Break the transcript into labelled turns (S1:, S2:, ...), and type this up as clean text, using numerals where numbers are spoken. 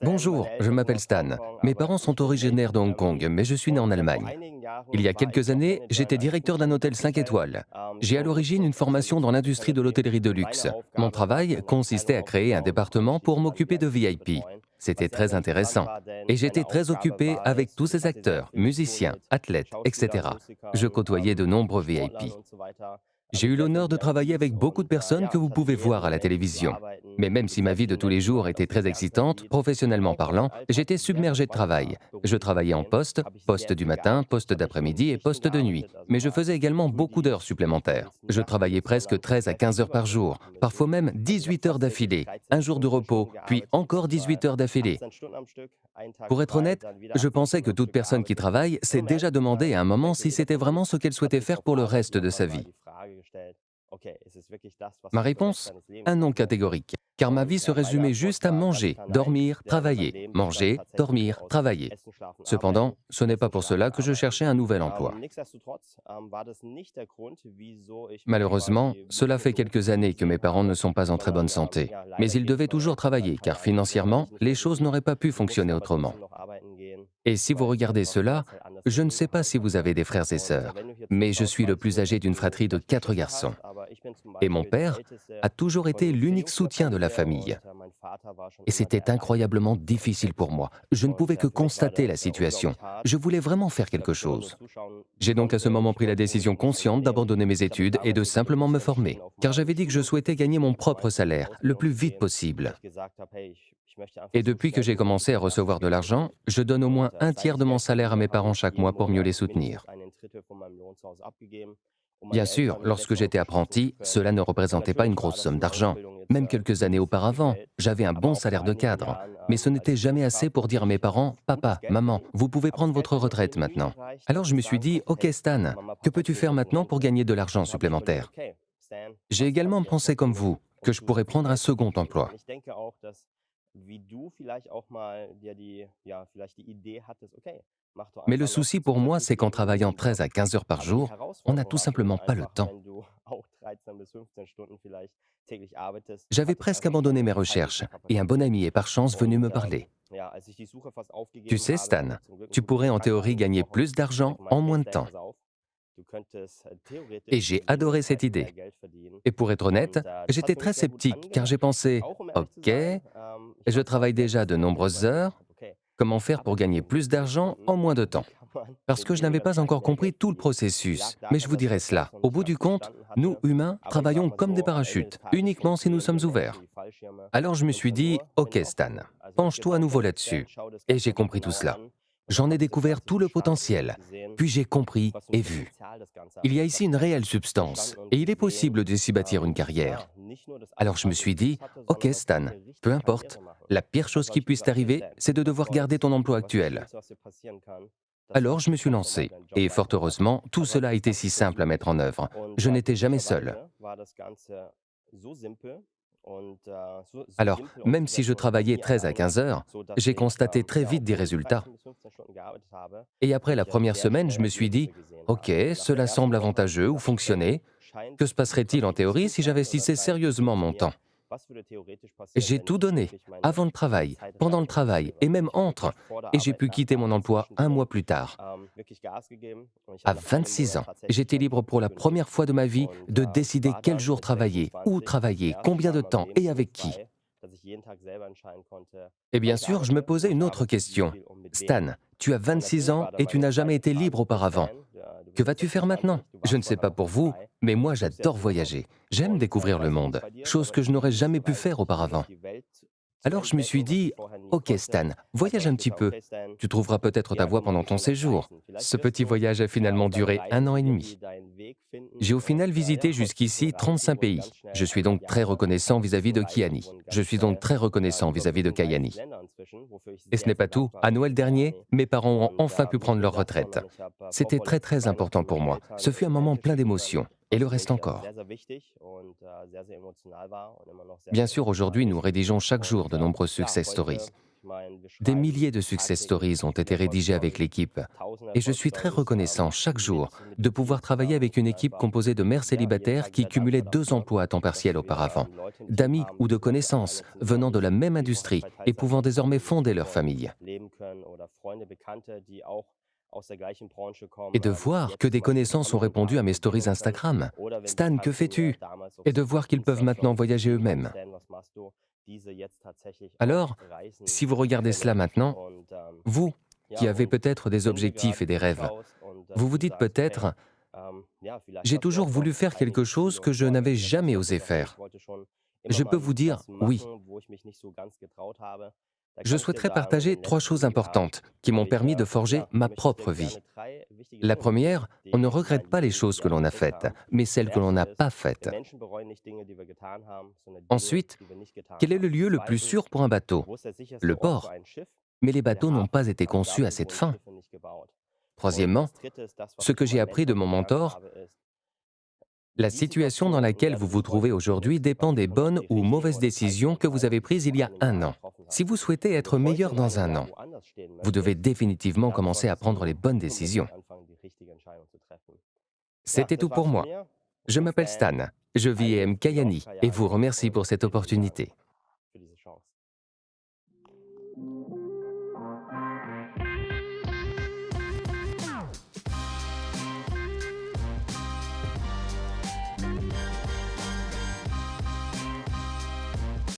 S1: Bonjour, je m'appelle Stan. Mes parents sont originaires de Hong Kong, mais je suis né en Allemagne. Il y a quelques années, j'étais directeur d'un hôtel 5 étoiles. J'ai à l'origine une formation dans l'industrie de l'hôtellerie de luxe. Mon travail consistait à créer un département pour m'occuper de VIP. C'était très intéressant. Et j'étais très occupé avec tous ces acteurs, musiciens, athlètes, etc. Je côtoyais de nombreux VIP. J'ai eu l'honneur de travailler avec beaucoup de personnes que vous pouvez voir à la télévision. Mais même si ma vie de tous les jours était très excitante, professionnellement parlant, j'étais submergé de travail. Je travaillais en poste, poste du matin, poste d'après-midi et poste de nuit. Mais je faisais également beaucoup d'heures supplémentaires. Je travaillais presque 13 à 15 heures par jour, parfois même 18 heures d'affilée, un jour de repos, puis encore 18 heures d'affilée. Pour être honnête, je pensais que toute personne qui travaille s'est déjà demandé à un moment si c'était vraiment ce qu'elle souhaitait faire pour le reste de sa vie. Ma réponse? Un non catégorique, car ma vie se résumait juste à manger, dormir, travailler, manger, dormir, travailler. Cependant, ce n'est pas pour cela que je cherchais un nouvel emploi. Malheureusement, cela fait quelques années que mes parents ne sont pas en très bonne santé, mais ils devaient toujours travailler, car financièrement, les choses n'auraient pas pu fonctionner autrement. Et si vous regardez cela, je ne sais pas si vous avez des frères et sœurs, mais je suis le plus âgé d'une fratrie de 4 garçons. Et mon père a toujours été l'unique soutien de la famille. Et c'était incroyablement difficile pour moi. Je ne pouvais que constater la situation. Je voulais vraiment faire quelque chose. J'ai donc à ce moment pris la décision consciente d'abandonner mes études et de simplement me former, car j'avais dit que je souhaitais gagner mon propre salaire le plus vite possible. Et depuis que j'ai commencé à recevoir de l'argent, je donne au moins un tiers de mon salaire à mes parents chaque mois pour mieux les soutenir. Bien sûr, lorsque j'étais apprenti, cela ne représentait pas une grosse somme d'argent. Même quelques années auparavant, j'avais un bon salaire de cadre, mais ce n'était jamais assez pour dire à mes parents: «Papa, maman, vous pouvez prendre votre retraite maintenant.» Alors je me suis dit: «Ok Stan, que peux-tu faire maintenant pour gagner de l'argent supplémentaire?» J'ai également pensé comme vous, que je pourrais prendre un second emploi. Mais le souci pour moi, c'est qu'en travaillant 13 à 15 heures par jour, on n'a tout simplement pas le temps. J'avais presque abandonné mes recherches et un bon ami est par chance venu me parler. Tu sais, Stan, tu pourrais en théorie gagner plus d'argent en moins de temps. Et j'ai adoré cette idée. Et pour être honnête, j'étais très sceptique car j'ai pensé, OK, je travaille déjà de nombreuses heures, comment faire pour gagner plus d'argent en moins de temps? Parce que je n'avais pas encore compris tout le processus. Mais je vous dirai cela, au bout du compte, nous, humains, travaillons comme des parachutes, uniquement si nous sommes ouverts. Alors je me suis dit, OK Stan, penche-toi à nouveau là-dessus. Et j'ai compris tout cela. J'en ai découvert tout le potentiel, puis j'ai compris et vu. Il y a ici une réelle substance, et il est possible de s'y bâtir une carrière. Alors je me suis dit, OK Stan, peu importe, la pire chose qui puisse t'arriver, c'est de devoir garder ton emploi actuel. Alors je me suis lancé, et fort heureusement, tout cela a été si simple à mettre en œuvre. Je n'étais jamais seul. Alors, même si je travaillais 13 à 15 heures, j'ai constaté très vite des résultats. Et après la première semaine, je me suis dit, OK, cela semble avantageux ou fonctionner. Que se passerait-il en théorie si j'investissais sérieusement mon temps? J'ai tout donné, avant le travail, pendant le travail et même entre, et j'ai pu quitter mon emploi un mois plus tard. À 26 ans, j'étais libre pour la première fois de ma vie de décider quel jour travailler, où travailler, combien de temps et avec qui. Et bien sûr, je me posais une autre question. Stan, tu as 26 ans et tu n'as jamais été libre auparavant. Que vas-tu faire maintenant? Je ne sais pas pour vous, mais moi j'adore voyager. J'aime découvrir le monde, chose que je n'aurais jamais pu faire auparavant. Alors je me suis dit, OK Stan, voyage un petit peu. Tu trouveras peut-être ta voie pendant ton séjour. Ce petit voyage a finalement duré 1 an et demi. J'ai au final visité jusqu'ici 35 pays. Je suis donc très reconnaissant vis-à-vis de Kiani. Je suis donc très reconnaissant vis-à-vis de Kayani. Et ce n'est pas tout. À Noël dernier, mes parents ont enfin pu prendre leur retraite. C'était très très important pour moi. Ce fut un moment plein d'émotions. Et le reste encore. Bien sûr, aujourd'hui, nous rédigeons chaque jour de nombreux success stories. Des milliers de success stories ont été rédigées avec l'équipe et je suis très reconnaissant chaque jour de pouvoir travailler avec une équipe composée de mères célibataires qui cumulaient 2 emplois à temps partiel auparavant, d'amis ou de connaissances venant de la même industrie et pouvant désormais fonder leur famille. Et de voir que des connaissances ont répondu à mes stories Instagram. Stan, que fais-tu? Et de voir qu'ils peuvent maintenant voyager eux-mêmes. Alors, si vous regardez cela maintenant, vous, qui avez peut-être des objectifs et des rêves, vous vous dites peut-être, j'ai toujours voulu faire quelque chose que je n'avais jamais osé faire. Je peux vous dire oui. Je souhaiterais partager 3 choses importantes qui m'ont permis de forger ma propre vie. La première, on ne regrette pas les choses que l'on a faites, mais celles que l'on n'a pas faites. Ensuite, quel est le lieu le plus sûr pour un bateau? Le port. Mais les bateaux n'ont pas été conçus à cette fin. Troisièmement, ce que j'ai appris de mon mentor, la situation dans laquelle vous vous trouvez aujourd'hui dépend des bonnes ou mauvaises décisions que vous avez prises il y a un an. Si vous souhaitez être meilleur dans un an, vous devez définitivement commencer à prendre les bonnes décisions. C'était tout pour moi. Je m'appelle Stan, je vis à Mkayani et vous remercie pour cette opportunité.